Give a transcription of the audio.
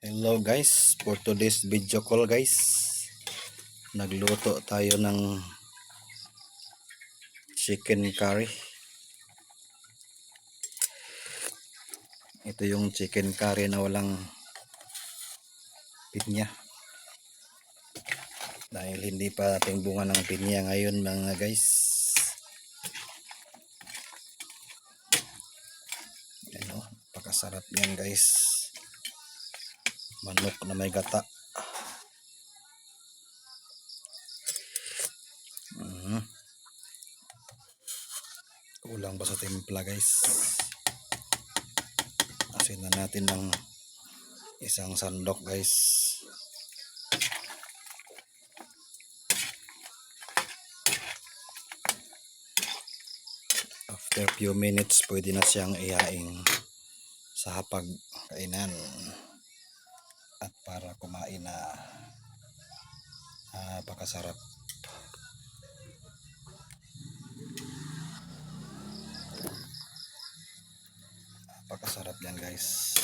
Hello guys, for today's video call guys, nagluto tayo ng chicken curry. Ito yung chicken curry na walang pinya, dahil hindi pa ating bunga ng pinya ngayon mga guys. Ano, pakasarap yan guys, manok na may gata. Kulang ba sa timpla guys? Asin na natin ng isang sandok guys. After few minutes pwede na siyang ihaing sa hapag kainan at para kumain na napakasarap. Napakasarap yan guys.